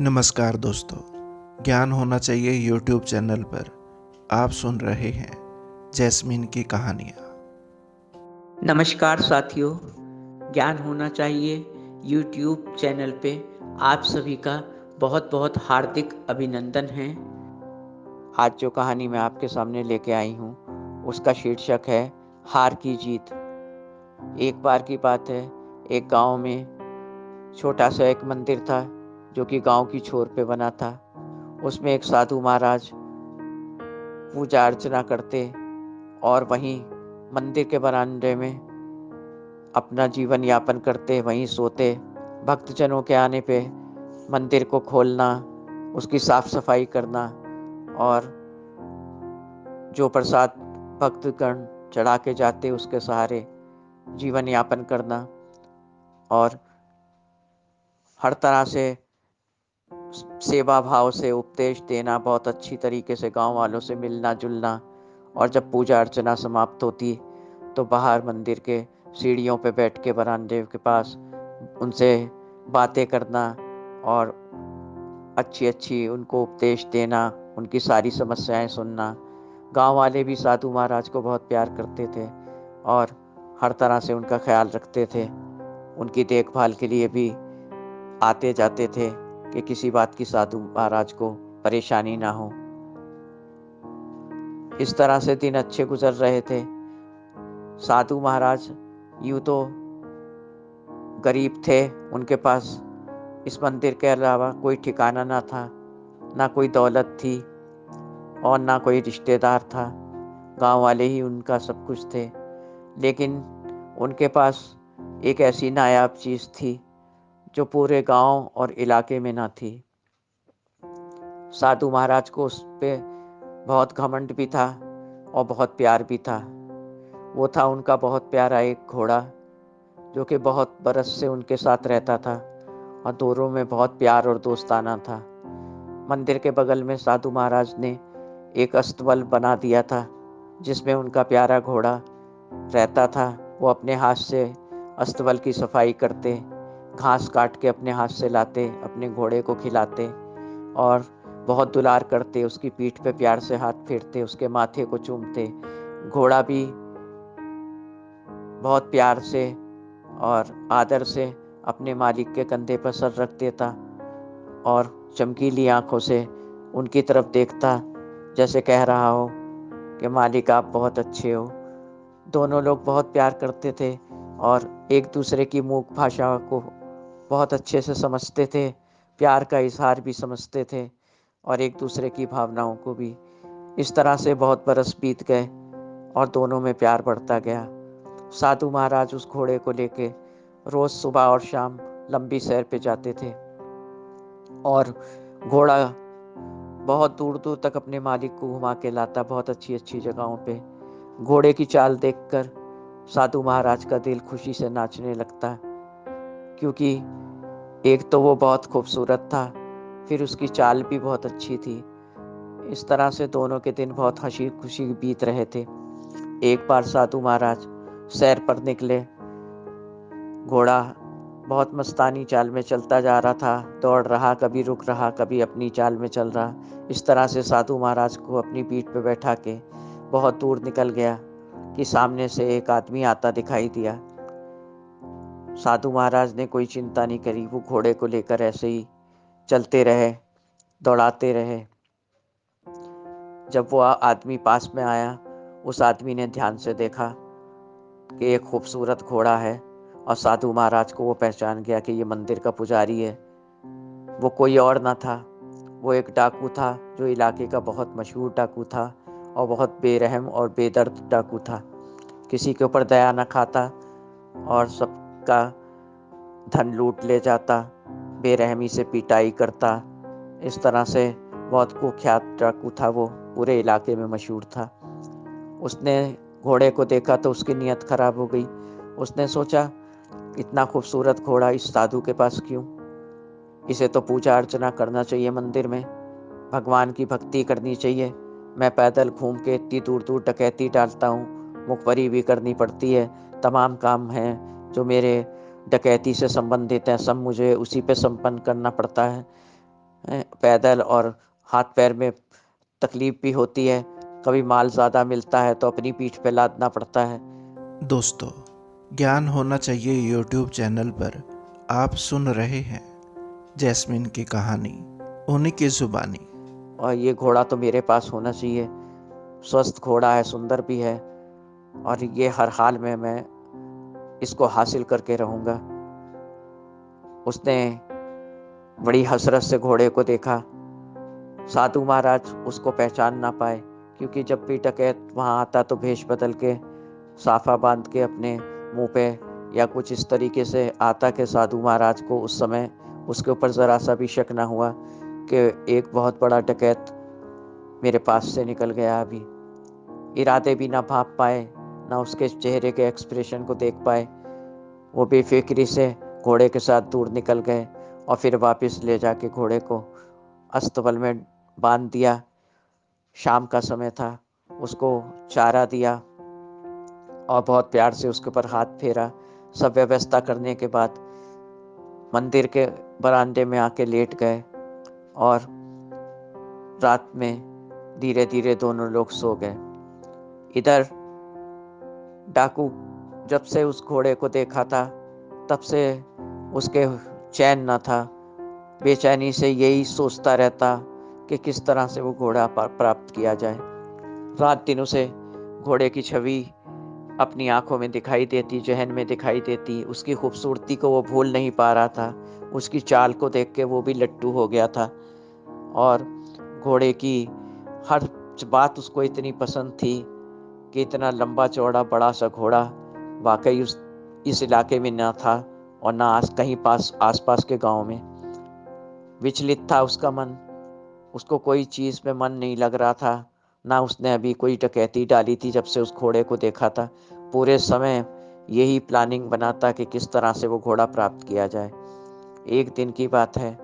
नमस्कार दोस्तों, ज्ञान होना चाहिए यूट्यूब चैनल पर आप सुन रहे हैं जैस्मीन की कहानियाँ। नमस्कार साथियों, ज्ञान होना चाहिए यूट्यूब चैनल पे आप सभी का बहुत बहुत हार्दिक अभिनंदन है। आज जो कहानी मैं आपके सामने लेके आई हूँ उसका शीर्षक है हार की जीत। एक बार की बात है, एक गांव में छोटा सा एक मंदिर था जो कि गांव की छोर पे बना था। उसमें एक साधु महाराज पूजा अर्चना करते और वहीं मंदिर के बरामदे में अपना जीवन यापन करते, वहीं सोते। भक्तजनों के आने पे मंदिर को खोलना, उसकी साफ सफाई करना और जो प्रसाद भक्तगण चढ़ा के जाते उसके सहारे जीवन यापन करना और हर तरह से सेवा भाव से उपदेश देना, बहुत अच्छी तरीके से गांव वालों से मिलना जुलना। और जब पूजा अर्चना समाप्त होती तो बाहर मंदिर के सीढ़ियों पे बैठ के बरामदे के पास उनसे बातें करना और अच्छी अच्छी उनको उपदेश देना, उनकी सारी समस्याएं सुनना। गांव वाले भी साधु महाराज को बहुत प्यार करते थे और हर तरह से उनका ख्याल रखते थे। उनकी देखभाल के लिए भी आते जाते थे कि किसी बात की साधु महाराज को परेशानी ना हो। इस तरह से दिन अच्छे गुजर रहे थे। साधु महाराज यूं तो गरीब थे, उनके पास इस मंदिर के अलावा कोई ठिकाना ना था, ना कोई दौलत थी और ना कोई रिश्तेदार था। गांव वाले ही उनका सब कुछ थे, लेकिन उनके पास एक ऐसी नायाब चीज थी जो पूरे गांव और इलाके में ना थी। साधु महाराज को उस पे बहुत घमंड भी था और बहुत प्यार भी था। वो था उनका बहुत प्यारा एक घोड़ा जो कि बहुत बरस से उनके साथ रहता था और दोनों में बहुत प्यार और दोस्ताना था। मंदिर के बगल में साधु महाराज ने एक अस्तबल बना दिया था जिसमें उनका प्यारा घोड़ा रहता था। वो अपने हाथ से अस्तबल की सफाई करते, घास काट के अपने हाथ से लाते, अपने घोड़े को खिलाते और बहुत दुलार करते, उसकी पीठ पे प्यार से हाथ फेरते, उसके माथे को चूमते। घोड़ा भी बहुत प्यार से और आदर से अपने मालिक के कंधे पर सर रख देता और चमकीली आंखों से उनकी तरफ देखता, जैसे कह रहा हो कि मालिक आप बहुत अच्छे हो। दोनों लोग बहुत प्यार करते थे और एक दूसरे की मूक भाषा को बहुत अच्छे से समझते थे, प्यार का इजहार भी समझते थे और एक दूसरे की भावनाओं को भी। इस तरह से बहुत बरस बीत गए और दोनों में प्यार बढ़ता गया। साधु महाराज उस घोड़े को लेके रोज सुबह और शाम लंबी सैर पे जाते थे और घोड़ा बहुत दूर दूर तक अपने मालिक को घुमा के लाता, बहुत अच्छी अच्छी जगहों पे। घोड़े की चाल देखकर साधु महाराज का दिल खुशी से नाचने लगता, क्योंकि एक तो वो बहुत खूबसूरत था, फिर उसकी चाल भी बहुत अच्छी थी। इस तरह से दोनों के दिन बहुत हंसी खुशी बीत रहे थे। एक बार साधु महाराज सैर पर निकले। घोड़ा बहुत मस्तानी चाल में चलता जा रहा था, दौड़ रहा, कभी रुक रहा, कभी अपनी चाल में चल रहा। इस तरह से साधु महाराज को अपनी पीठ पे बैठा के बहुत दूर निकल गया कि सामने से एक आदमी आता दिखाई दिया। साधु महाराज ने कोई चिंता नहीं करी, वो घोड़े को लेकर ऐसे ही चलते रहे, दौड़ाते रहे। जब वो आदमी पास में आया, उस आदमी ने ध्यान से देखा कि एक खूबसूरत घोड़ा है और साधु महाराज को वो पहचान गया कि ये मंदिर का पुजारी है। वो कोई और ना था, वो एक डाकू था जो इलाके का बहुत मशहूर डाकू था और बहुत बेरहम और बेदर्द डाकू था। किसी के ऊपर दया न खाता और सबका धन लूट ले जाता, बेरहमी से पिटाई करता। इस तरह से बहुत कुख्यात डाकू था, वो पूरे इलाके में मशहूर था। उसने घोड़े को देखा तो उसकी नीयत खराब हो गई। उसने सोचा, इतना खूबसूरत घोड़ा इस साधु के पास क्यों? इसे तो पूजा अर्चना करना चाहिए मंदिर में, भगवान की भक्ति करनी चाहिए। मैं पैदल घूम के इतनी दूर दूर डकैती डालता हूँ, मुखबरी भी करनी पड़ती है, तमाम काम हैं जो मेरे डकैती से संबंधित हैं, सब मुझे उसी पे संपन्न करना पड़ता है। पैदल और हाथ पैर में तकलीफ भी होती है। कभी माल ज़्यादा मिलता है तो अपनी पीठ पे लादना पड़ता है। दोस्तों, ज्ञान होना चाहिए यूट्यूब चैनल पर आप सुन रहे हैं जैस्मिन की कहानी, उन्हीं की जुबानी। और ये घोड़ा तो मेरे पास होना चाहिए। स्वस्थ घोड़ा है, सुंदर भी है, और ये हर हाल में मैं इसको हासिल करके रहूँगा। उसने बड़ी हसरत से घोड़े को देखा। साधु महाराज उसको पहचान ना पाए, क्योंकि जब भी डकैत वहाँ आता तो भेष बदल के, साफा बांध के अपने मुंह पे या कुछ इस तरीके से आता कि साधु महाराज को उस समय उसके ऊपर ज़रा सा भी शक ना हुआ कि एक बहुत बड़ा डकैत मेरे पास से निकल गया। अभी इरादे भी ना भाप पाए, ना उसके चेहरे के एक्सप्रेशन को देख पाए। वो बेफिक्री से घोड़े के साथ दूर निकल गए और फिर वापस ले जाके घोड़े को अस्तबल में बांध दिया। शाम का समय था, उसको चारा दिया और बहुत प्यार से उसके ऊपर हाथ फेरा। सब व्यवस्था करने के बाद मंदिर के बरामदे में आके लेट गए और रात में धीरे धीरे दोनों लोग सो गए। इधर डाकू जब से उस घोड़े को देखा था तब से उसके चैन न था। बेचैनी से यही सोचता रहता कि किस तरह से वो घोड़ा प्राप्त किया जाए। रात दिन उसे घोड़े की छवि अपनी आंखों में दिखाई देती, जहन में दिखाई देती। उसकी खूबसूरती को वो भूल नहीं पा रहा था। उसकी चाल को देख के वो भी लट्टू हो गया था और घोड़े की हर बात उसको इतनी पसंद थी कि इतना लंबा चौड़ा बड़ा सा घोड़ा वाकई इस इलाके में ना था और ना कहीं आसपास के गांव में। विचलित था उसका मन, उसको कोई चीज़ में मन नहीं लग रहा था। ना उसने अभी कोई डकैती डाली थी जब से उस घोड़े को देखा था। पूरे समय यही प्लानिंग बनाता कि किस तरह से वो घोड़ा प्राप्त किया जाए। एक दिन की बात है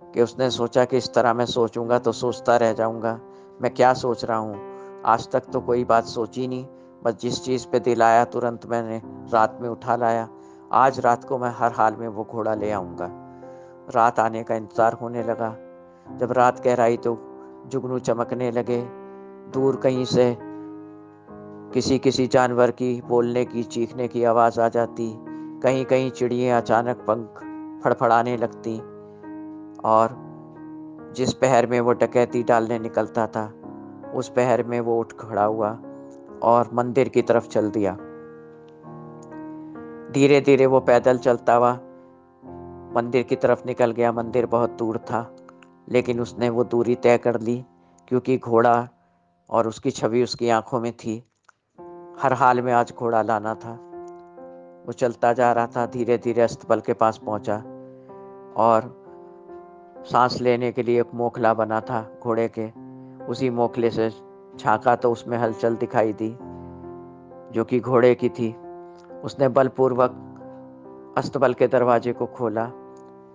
कि उसने सोचा कि इस तरह मैं सोचूंगा तो सोचता रह जाऊंगा। मैं क्या सोच रहा हूँ, आज तक तो कोई बात सोची नहीं। बस जिस चीज़ पे दिल आया तुरंत मैंने रात में उठा लाया। आज रात को मैं हर हाल में वो घोड़ा ले आऊंगा। रात आने का इंतजार होने लगा। जब रात गहराई तो जुगनू चमकने लगे। दूर कहीं से किसी किसी जानवर की बोलने की, चीखने की आवाज़ आ जाती। कहीं कहीं चिड़ियाँ अचानक पंख फड़फड़ाने लगती। और जिस पहर में वो डकैती डालने निकलता था उस पहर में वो उठ खड़ा हुआ और मंदिर की तरफ चल दिया। धीरे धीरे वो पैदल चलता हुआ मंदिर की तरफ निकल गया। मंदिर बहुत दूर था, लेकिन उसने वो दूरी तय कर ली क्योंकि घोड़ा और उसकी छवि उसकी आंखों में थी। हर हाल में आज घोड़ा लाना था। वो चलता जा रहा था, धीरे धीरे अस्तबल के पास पहुंचा और सांस लेने के लिए एक मोखला बना था घोड़े के। उसी मोखले से झांका तो उसमें हलचल दिखाई दी जो कि घोड़े की थी। उसने बलपूर्वक अस्तबल के दरवाजे को खोला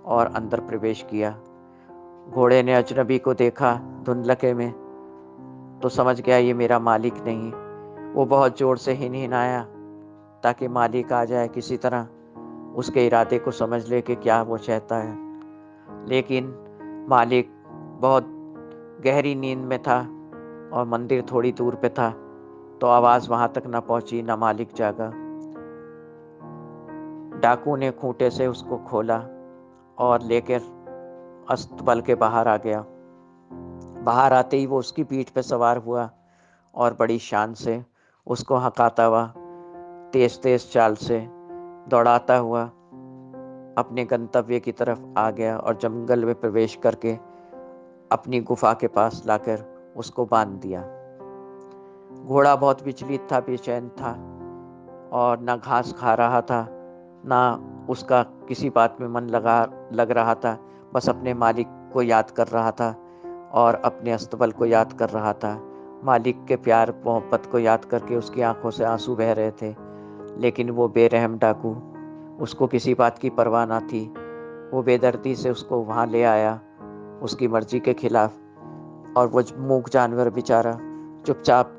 और अंदर प्रवेश किया। घोड़े ने अजनबी को देखा धुंधलके में तो समझ गया ये मेरा मालिक नहीं। वो बहुत जोर से हिनहिनाया ताकि मालिक आ जाए, किसी तरह उसके इरादे को समझ ले कि क्या वो चाहता है। लेकिन मालिक बहुत गहरी नींद में था और मंदिर थोड़ी दूर पे था, तो आवाज़ वहां तक न पहुंची, न मालिक जागा। डाकू ने खूंटे से उसको खोला और लेकर अस्तबल के बाहर आ गया। बाहर आते ही वो उसकी पीठ पे सवार हुआ और बड़ी शान से उसको हकाता हुआ तेज तेज चाल से दौड़ाता हुआ अपने गंतव्य की तरफ आ गया और जंगल में प्रवेश करके अपनी गुफा के पास लाकर उसको बांध दिया। घोड़ा बहुत विचलित था, बेचैन था और ना घास खा रहा था, ना उसका किसी बात में मन लग रहा था। बस अपने मालिक को याद कर रहा था और अपने अस्तबल को याद कर रहा था। मालिक के प्यार मोहब्बत को याद करके उसकी आंखों से आंसू बह रहे थे। लेकिन वो बेरहम डाकू, उसको किसी बात की परवाह ना थी। वो बेदर्दी से उसको वहां ले आया उसकी मर्जी के खिलाफ, और वो मूक जानवर बेचारा चुपचाप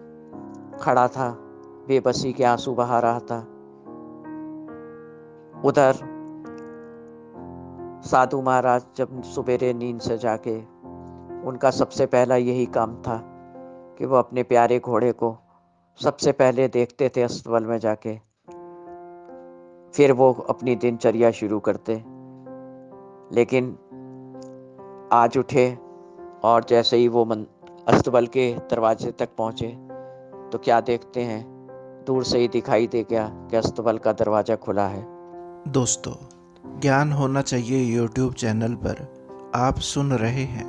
खड़ा था, बेबसी के आंसू बहा रहा था। उधर साधु महाराज जब सवेरे नींद से जाके, उनका सबसे पहला यही काम था कि वो अपने प्यारे घोड़े को सबसे पहले देखते थे अस्तबल में जाके, फिर वो अपनी दिनचर्या शुरू करते। लेकिन आज उठे और जैसे ही वो अस्तबल के दरवाजे तक पहुंचे तो क्या देखते हैं, दूर से ही दिखाई दे गया कि अस्तबल का दरवाजा खुला है। दोस्तों, ज्ञान होना चाहिए यूट्यूब चैनल पर आप सुन रहे हैं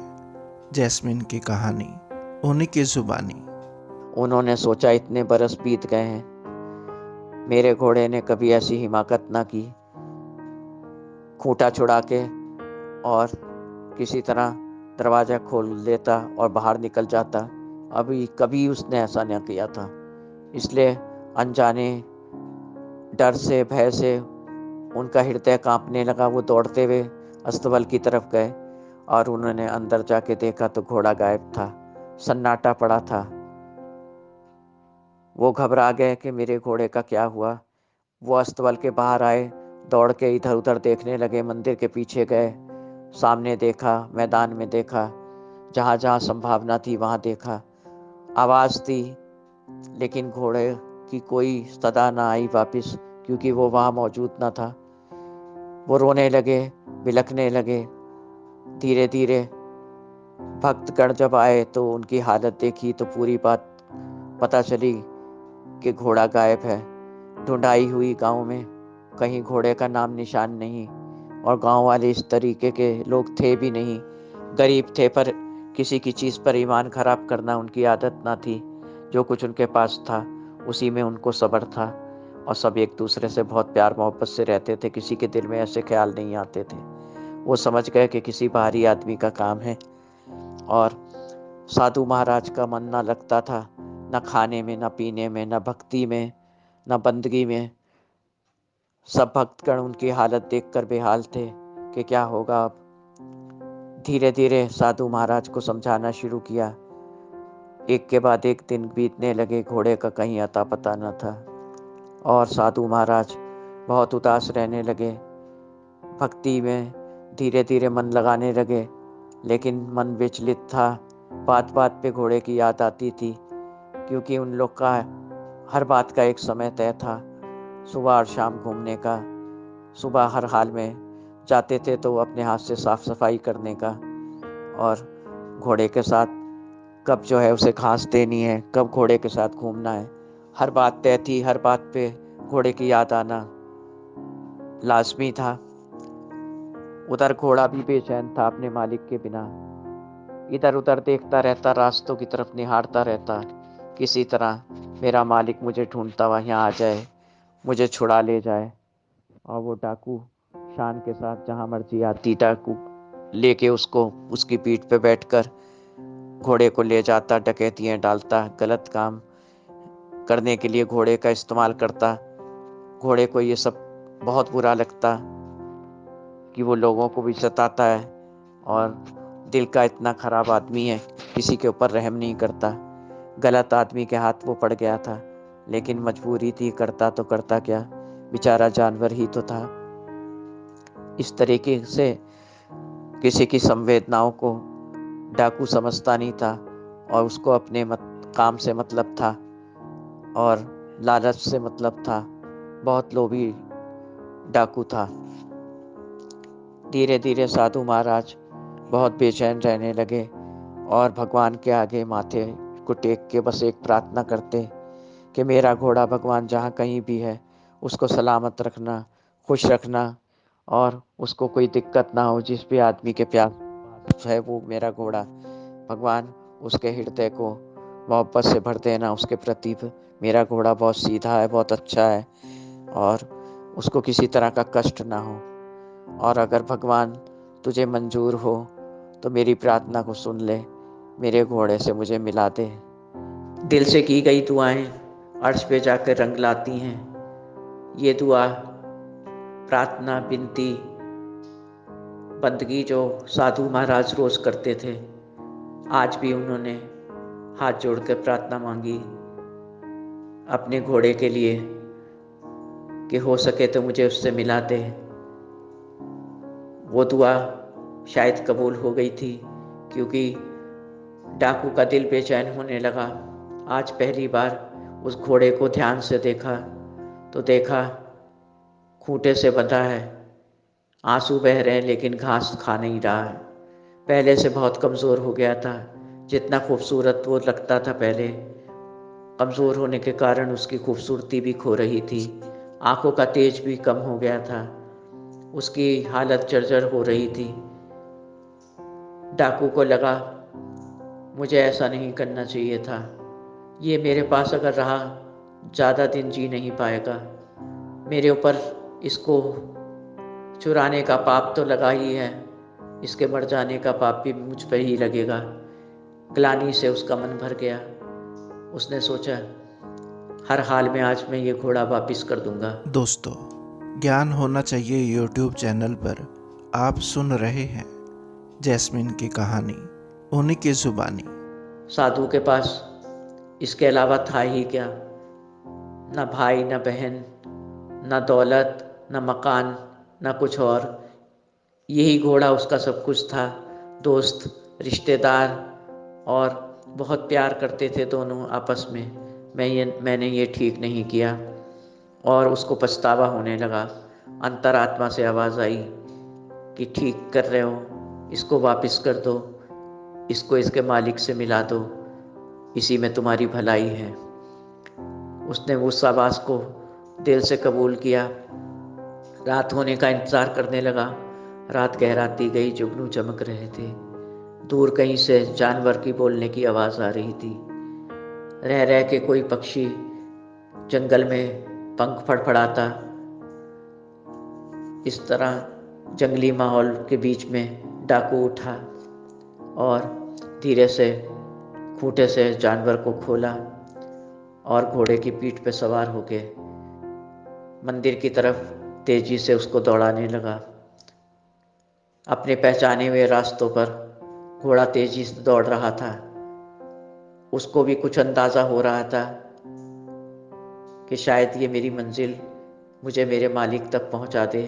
जैस्मिन की कहानी, उन्हीं की जुबानी। उन्होंने सोचा इतने बरस बीत गए हैं, मेरे घोड़े ने कभी ऐसी हिमाकत ना की, खूंटा छुड़ा के और किसी तरह दरवाजा खोल लेता और बाहर निकल जाता। अभी कभी उसने ऐसा न किया था। इसलिए अनजाने डर से, भय से उनका हृदय कांपने लगा। वो दौड़ते हुए अस्तबल की तरफ गए और उन्होंने अंदर जाके देखा तो घोड़ा गायब था, सन्नाटा पड़ा था। वो घबरा गए कि मेरे घोड़े का क्या हुआ। वो अस्तबल के बाहर आए, दौड़ के इधर उधर देखने लगे, मंदिर के पीछे गए, सामने देखा, मैदान में देखा, जहां जहां संभावना थी वहां देखा। आवाज थी लेकिन घोड़े की कोई सदा ना आई वापिस, क्योंकि वो वहां मौजूद ना था। वो रोने लगे, बिलखने लगे। धीरे धीरे भक्तगण जब आए तो उनकी हालत देखी तो पूरी बात पता चली कि घोड़ा गायब है। ढूंढाई हुई गांव में, कहीं घोड़े का नाम निशान नहीं, और गांव वाले इस तरीके के लोग थे भी नहीं। गरीब थे पर किसी की चीज पर ईमान खराब करना उनकी आदत ना थी। जो कुछ उनके पास था उसी में उनको सब्र था, और सब एक दूसरे से बहुत प्यार मोहब्बत से रहते थे। किसी के दिल में ऐसे ख्याल नहीं आते थे। वो समझ गए कि किसी बाहरी आदमी का काम है। और साधु महाराज का मन ना लगता था, न खाने में, न पीने में, न भक्ति में, न बंदगी में। सब भक्तगण उनकी हालत देखकर बेहाल थे कि क्या होगा अब। धीरे धीरे साधु महाराज को समझाना शुरू किया। एक के बाद एक दिन बीतने लगे, घोड़े का कहीं अता पता न था, और साधु महाराज बहुत उदास रहने लगे। भक्ति में धीरे धीरे मन लगाने लगे, लेकिन मन विचलित था। बात बात पे घोड़े की याद आती थी, क्योंकि उन लोग का हर बात का एक समय तय था, सुबह और शाम घूमने का। सुबह हर हाल में जाते थे तो अपने हाथ से साफ सफाई करने का, और घोड़े के साथ कब जो है उसे घास देनी है, कब घोड़े के साथ घूमना है, हर बात तय थी। हर बात पे घोड़े की याद आना लाजमी था। उधर घोड़ा भी बेचैन था अपने मालिक के बिना। इधर उधर देखता रहता, रास्तों की तरफ निहारता रहता, किसी तरह मेरा मालिक मुझे ढूंढता हुआ यहाँ आ जाए, मुझे छुड़ा ले जाए। और वो डाकू शान के साथ जहां मर्जी आती, डाकू लेके उसको उसकी पीठ पे बैठकर घोड़े को ले जाता, डकैतियां डालता, गलत काम करने के लिए घोड़े का इस्तेमाल करता। घोड़े को ये सब बहुत बुरा लगता कि वो लोगों को भी सताता है, और दिल का इतना खराब आदमी है, किसी के ऊपर रहम नहीं करता। गलत आदमी के हाथ वो पड़ गया था, लेकिन मजबूरी थी, करता तो करता क्या, बेचारा जानवर ही तो था। इस तरीके से किसी की संवेदनाओं को डाकू समझता नहीं था, और उसको अपने काम से मतलब था और लालच से मतलब था। बहुत लोभी डाकू था। धीरे धीरे साधु महाराज बहुत बेचैन रहने लगे और भगवान के आगे माथे को टेक के बस एक प्रार्थना करते कि मेरा घोड़ा भगवान जहाँ कहीं भी है उसको सलामत रखना, खुश रखना, और उसको कोई दिक्कत ना हो। जिस भी आदमी के प्यास है वो मेरा घोड़ा भगवान उसके हृदय को मोहब्बत से भर देना उसके प्रति। मेरा घोड़ा बहुत सीधा है, बहुत अच्छा है, और उसको किसी तरह का कष्ट ना हो। और अगर भगवान तुझे मंजूर हो तो मेरी प्रार्थना को सुन ले, मेरे घोड़े से मुझे मिला दे। दिल से की गई दुआएं अर्श पे जाकर रंग लाती हैं। ये दुआ, प्रार्थना, विनती, बंदगी जो साधु महाराज रोज करते थे, आज भी उन्होंने हाथ जोड़कर प्रार्थना मांगी अपने घोड़े के लिए कि हो सके तो मुझे उससे मिला दे। वो दुआ शायद कबूल हो गई थी, क्योंकि डाकू का दिल बेचैन होने लगा। आज पहली बार उस घोड़े को ध्यान से देखा तो देखा खूंटे से बंधा है, आंसू बह रहे हैं लेकिन घास खा नहीं रहा है। पहले से बहुत कमज़ोर हो गया था। जितना खूबसूरत वो लगता था पहले, कमज़ोर होने के कारण उसकी खूबसूरती भी खो रही थी। आंखों का तेज भी कम हो गया था। उसकी हालत जर्जर हो रही थी। डाकू को लगा मुझे ऐसा नहीं करना चाहिए था। ये मेरे पास अगर रहा ज़्यादा दिन जी नहीं पाएगा। मेरे ऊपर इसको चुराने का पाप तो लगा ही है, इसके मर जाने का पाप भी मुझ पर ही लगेगा। ग्लानि से उसका मन भर गया। उसने सोचा हर हाल में आज मैं ये घोड़ा वापस कर दूंगा। दोस्तों, ज्ञान होना चाहिए यूट्यूब चैनल पर आप सुन रहे हैं जैस्मिन की कहानी, उन्हीं की जुबानी। साधु के पास इसके अलावा था ही क्या? न भाई, न बहन, न दौलत, न मकान, न कुछ और। यही घोड़ा उसका सब कुछ था। दोस्त, रिश्तेदार और बहुत प्यार करते थे दोनों आपस में। मैंने ये ठीक नहीं किया और उसको पछतावा होने लगा। अंतरात्मा से आवाज़ आई कि ठीक कर रहे हो, इसको वापस कर दो, इसको इसके मालिक से मिला दो, इसी में तुम्हारी भलाई है। उसने उस आवाज़ को दिल से कबूल किया। रात होने का इंतज़ार करने लगा। रात गहराती गई, जुगनू चमक रहे थे। दूर कहीं से जानवर की बोलने की आवाज़ आ रही थी। रह रह के कोई पक्षी जंगल में पंख फड़फड़ाता। इस तरह जंगली माहौल के बीच में डाकू उठा और धीरे से खूंटे से जानवर को खोला और घोड़े की पीठ पर सवार होके मंदिर की तरफ तेजी से उसको दौड़ाने लगा। अपने पहचाने हुए रास्तों पर घोड़ा तेजी से दौड़ रहा था। उसको भी कुछ अंदाज़ा हो रहा था कि शायद ये मेरी मंजिल मुझे मेरे मालिक तक पहुंचा दे।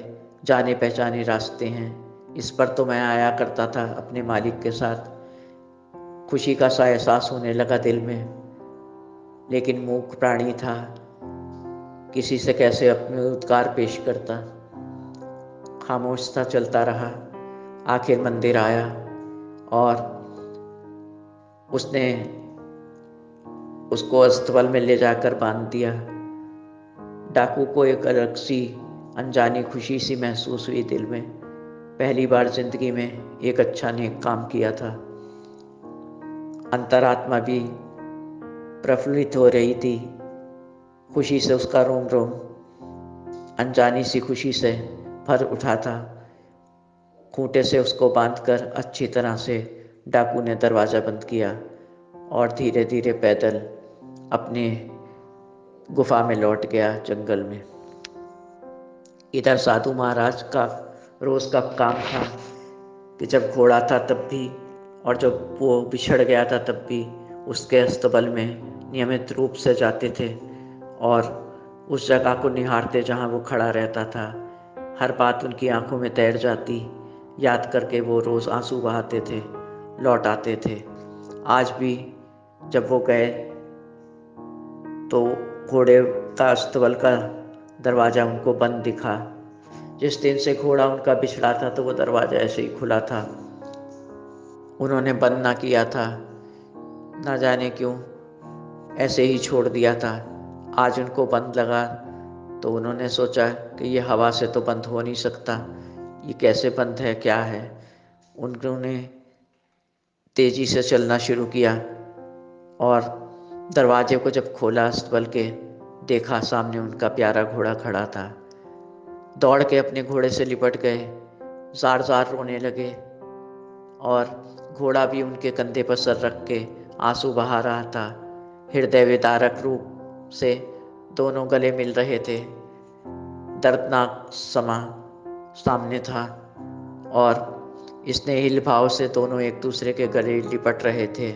जाने पहचाने रास्ते हैं, इस पर तो मैं आया करता था अपने मालिक के साथ। खुशी का सा एहसास होने लगा दिल में, लेकिन मूक प्राणी था, किसी से कैसे अपने उद्गार पेश करता। खामोश सा चलता रहा। आखिर मंदिर आया और उसने उसको अस्तबल में ले जाकर बांध दिया। डाकू को एक अलग सी अनजानी खुशी सी महसूस हुई दिल में। पहली बार जिंदगी में एक अच्छा नेक काम किया था। अंतरात्मा भी प्रफुल्लित हो रही थी। खुशी से उसका रोम रोम अनजानी सी खुशी से भर उठा था। खूंटे से उसको बांधकर अच्छी तरह से डाकू ने दरवाज़ा बंद किया और धीरे धीरे पैदल अपने गुफा में लौट गया जंगल में। इधर साधु महाराज का रोज़ का काम था कि जब घोड़ा था तब भी और जब वो बिछड़ गया था तब भी उसके अस्तबल में नियमित रूप से जाते थे और उस जगह को निहारते जहाँ वो खड़ा रहता था। हर बात उनकी आंखों में तैर जाती। याद करके वो रोज़ आंसू बहाते थे, लौट आते थे। आज भी जब वो गए तो घोड़े का अस्तबल का दरवाज़ा उनको बंद दिखा। जिस दिन से घोड़ा उनका बिछड़ा था तो वो दरवाज़ा ऐसे ही खुला था, उन्होंने बंद ना किया था। ना जाने क्यों ऐसे ही छोड़ दिया था। आज उनको बंद लगा तो उन्होंने सोचा कि ये हवा से तो बंद हो नहीं सकता, ये कैसे बंद है, क्या है। उन्होंने तेज़ी से चलना शुरू किया और दरवाजे को जब खोला अस्तबल के, देखा सामने उनका प्यारा घोड़ा खड़ा था। दौड़ के अपने घोड़े से लिपट गए, जार जार रोने लगे और घोड़ा भी उनके कंधे पर सर रख के आंसू बहा रहा था। हृदय विदारक रूप से दोनों गले मिल रहे थे। दर्दनाक समा सामने था और स्नेहिल भाव से दोनों एक दूसरे के गले लिपट रहे थे,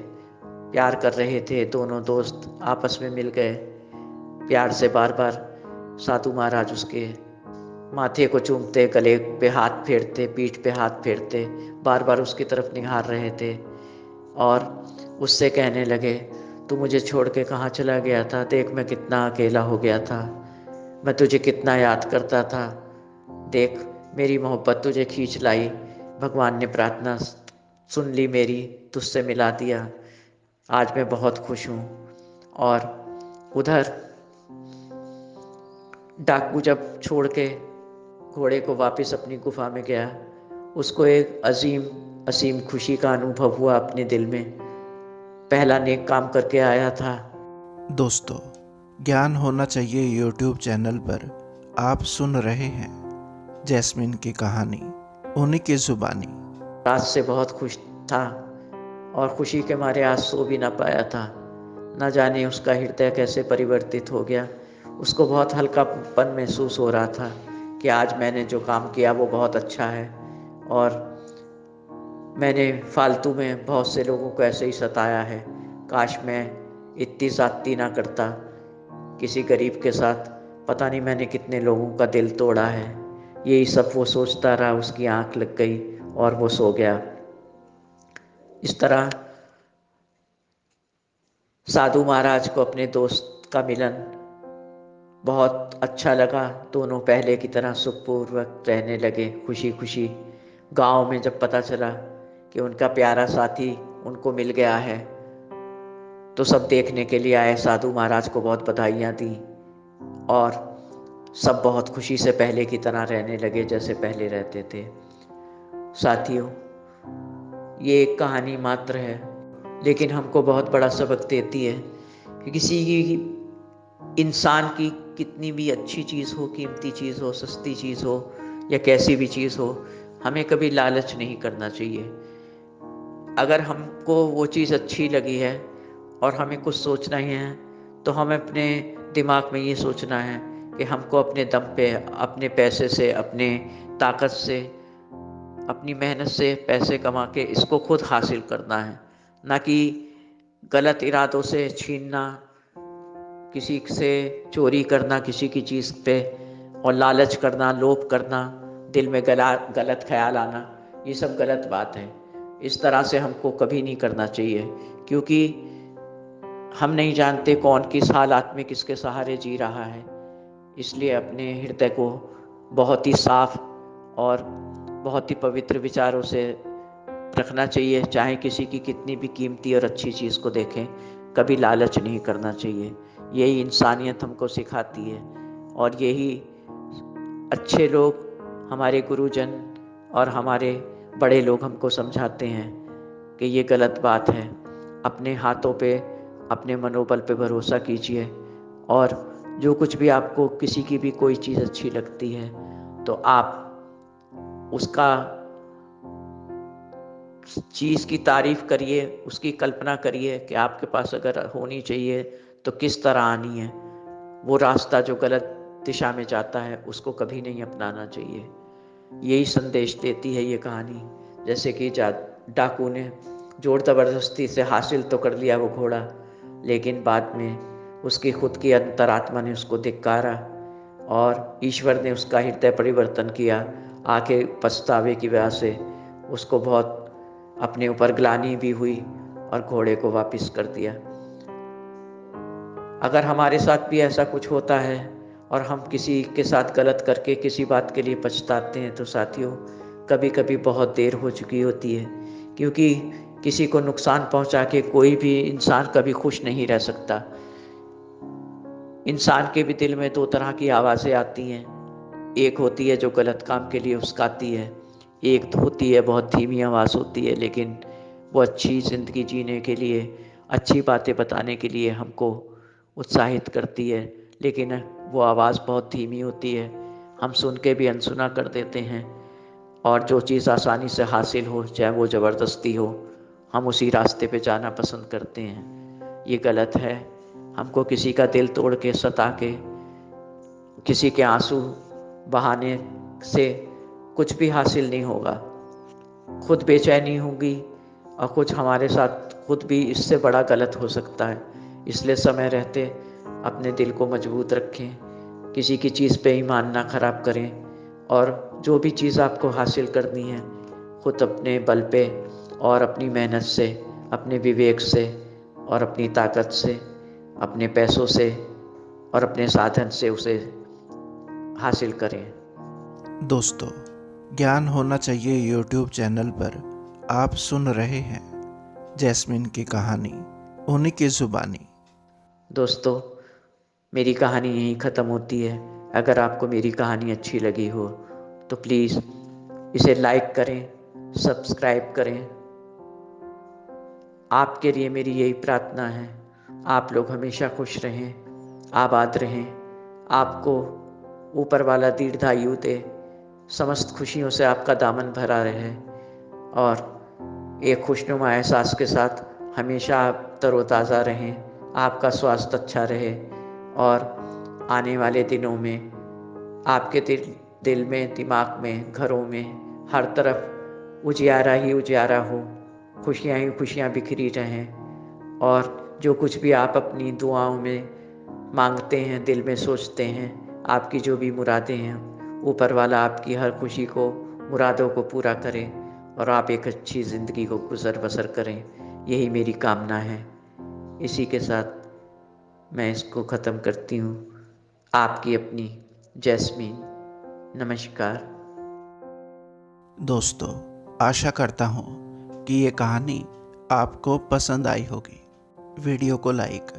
प्यार कर रहे थे। दोनों दोस्त आपस में मिल गए। प्यार से बार बार साधु महाराज उसके माथे को चूमते, गले पे हाथ फेरते, पीठ पे हाथ फेरते, बार बार उसकी तरफ निहार रहे थे और उससे कहने लगे, तू मुझे छोड़ के कहाँ चला गया था? देख मैं कितना अकेला हो गया था, मैं तुझे कितना याद करता था। देख मेरी मोहब्बत तुझे खींच लाई, भगवान ने प्रार्थना सुन ली मेरी, तुझसे मिला दिया, आज मैं बहुत खुश हूँ। और उधर डाकू जब छोड़ के घोड़े को वापस अपनी गुफा में गया, उसको एक असीम खुशी का अनुभव हुआ अपने दिल में। पहला नेक काम करके आया था। दोस्तों, ज्ञान होना चाहिए यूट्यूब चैनल पर आप सुन रहे हैं जैस्मिन की कहानी, उन्हीं की जुबानी। रात से बहुत खुश था और खुशी के मारे आज सो भी ना पाया था। न जाने उसका हृदय कैसे परिवर्तित हो गया। उसको बहुत हल्कापन महसूस हो रहा था कि आज मैंने जो काम किया वो बहुत अच्छा है और मैंने फालतू में बहुत से लोगों को ऐसे ही सताया है। काश मैं इतनी ज़्यादती ना करता किसी गरीब के साथ। पता नहीं मैंने कितने लोगों का दिल तोड़ा है। यही सब वो सोचता रहा, उसकी आंख लग गई और वो सो गया। इस तरह साधु महाराज को अपने दोस्त का मिलन बहुत अच्छा लगा। दोनों पहले की तरह सुखपूर्वक रहने लगे, खुशी खुशी। गांव में जब पता चला कि उनका प्यारा साथी उनको मिल गया है तो सब देखने के लिए आए, साधु महाराज को बहुत बधाइयाँ दी और सब बहुत खुशी से पहले की तरह रहने लगे जैसे पहले रहते थे। साथियों, ये एक कहानी मात्र है लेकिन हमको बहुत बड़ा सबक देती है कि किसी की इंसान की कितनी भी अच्छी चीज़ हो, कीमती चीज़ हो, सस्ती चीज़ हो या कैसी भी चीज़ हो, हमें कभी लालच नहीं करना चाहिए। अगर हमको वो चीज़ अच्छी लगी है और हमें कुछ सोचना ही है तो हमें अपने दिमाग में ये सोचना है कि हमको अपने दम पे, अपने पैसे से, अपने ताकत से, अपनी मेहनत से पैसे कमा के इसको खुद हासिल करना है, ना कि गलत इरादों से छीनना, किसी से चोरी करना किसी की चीज़ पे, और लालच करना, लोभ करना, दिल में गलत ख्याल आना, ये सब गलत बात है। इस तरह से हमको कभी नहीं करना चाहिए क्योंकि हम नहीं जानते कौन किस हालात में किसके सहारे जी रहा है। इसलिए अपने हृदय को बहुत ही साफ और बहुत ही पवित्र विचारों से रखना चाहिए। चाहे किसी की कितनी भी कीमती और अच्छी चीज़ को देखें, कभी लालच नहीं करना चाहिए। यही इंसानियत हमको सिखाती है और यही अच्छे लोग, हमारे गुरुजन और हमारे बड़े लोग हमको समझाते हैं कि ये गलत बात है। अपने हाथों पे, अपने मनोबल पे भरोसा कीजिए और जो कुछ भी आपको, किसी की भी कोई चीज़ अच्छी लगती है तो आप उसका चीज़ की तारीफ करिए, उसकी कल्पना करिए कि आपके पास अगर होनी चाहिए तो किस तरह आनी है। वो रास्ता जो गलत दिशा में जाता है उसको कभी नहीं अपनाना चाहिए। यही संदेश देती है ये कहानी। जैसे कि डाकू ने जोर ज़बरदस्ती से हासिल तो कर लिया वो घोड़ा, लेकिन बाद में उसकी खुद की अंतरात्मा ने उसको धिक्कारा और ईश्वर ने उसका हृदय परिवर्तन किया। आके पछतावे की वजह से उसको बहुत अपने ऊपर ग्लानि भी हुई और घोड़े को वापस कर दिया। अगर हमारे साथ भी ऐसा कुछ होता है और हम किसी के साथ गलत करके किसी बात के लिए पछताते हैं तो साथियों, कभी कभी बहुत देर हो चुकी होती है, क्योंकि किसी को नुकसान पहुंचा के कोई भी इंसान कभी खुश नहीं रह सकता। इंसान के भी दिल में दो तरह की आवाज़ें आती हैं। एक होती है जो गलत काम के लिए उस्काती है, एक होती है बहुत धीमी आवाज़ होती है, लेकिन वो अच्छी ज़िंदगी जीने के लिए, अच्छी बातें बताने के लिए हमको उत्साहित करती है। लेकिन वो आवाज़ बहुत धीमी होती है, हम सुन के भी अनसुना कर देते हैं और जो चीज़ आसानी से हासिल हो, चाहे वो ज़बरदस्ती हो, हम उसी रास्ते पे जाना पसंद करते हैं। ये गलत है। हमको किसी का दिल तोड़ के, सता के, किसी के आंसू बहाने से कुछ भी हासिल नहीं होगा। खुद बेचैनी होगी और कुछ हमारे साथ खुद भी इससे बड़ा गलत हो सकता है। इसलिए समय रहते अपने दिल को मजबूत रखें, किसी की चीज़ पे ईमान ना खराब करें और जो भी चीज़ आपको हासिल करनी है खुद अपने बल पे और अपनी मेहनत से, अपने विवेक से और अपनी ताकत से, अपने पैसों से और अपने साधन से उसे हासिल करें। दोस्तों, ज्ञान होना चाहिए यूट्यूब चैनल पर आप सुन रहे हैं जैस्मिन की कहानी, उन्हीं की ज़ुबानी। दोस्तों, मेरी कहानी यहीं ख़त्म होती है। अगर आपको मेरी कहानी अच्छी लगी हो तो प्लीज़ इसे लाइक करें, सब्सक्राइब करें। आपके लिए मेरी यही प्रार्थना है, आप लोग हमेशा खुश रहें, आबाद रहें, आपको ऊपर वाला दीर्घायु दे, समस्त खुशियों से आपका दामन भरा रहे और एक खुशनुमा एहसास के साथ हमेशा आप तरोताज़ा रहें, आपका स्वास्थ्य अच्छा रहे और आने वाले दिनों में आपके दिल में, दिमाग में, घरों में हर तरफ उजियारा ही उजियारा हो, खुशियाँ ही खुशियाँ बिखरी रहें और जो कुछ भी आप अपनी दुआओं में मांगते हैं, दिल में सोचते हैं, आपकी जो भी मुरादें हैं, ऊपर वाला आपकी हर खुशी को, मुरादों को पूरा करे और आप एक अच्छी ज़िंदगी को गुज़र बसर करें, यही मेरी कामना है। इसी के साथ मैं इसको ख़त्म करती हूँ। आपकी अपनी जैस्मीन। नमस्कार। दोस्तों, आशा करता हूँ कि ये कहानी आपको पसंद आई होगी। वीडियो को लाइक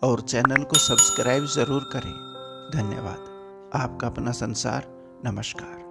और चैनल को सब्सक्राइब ज़रूर करें। धन्यवाद। आपका अपना संसार। नमस्कार।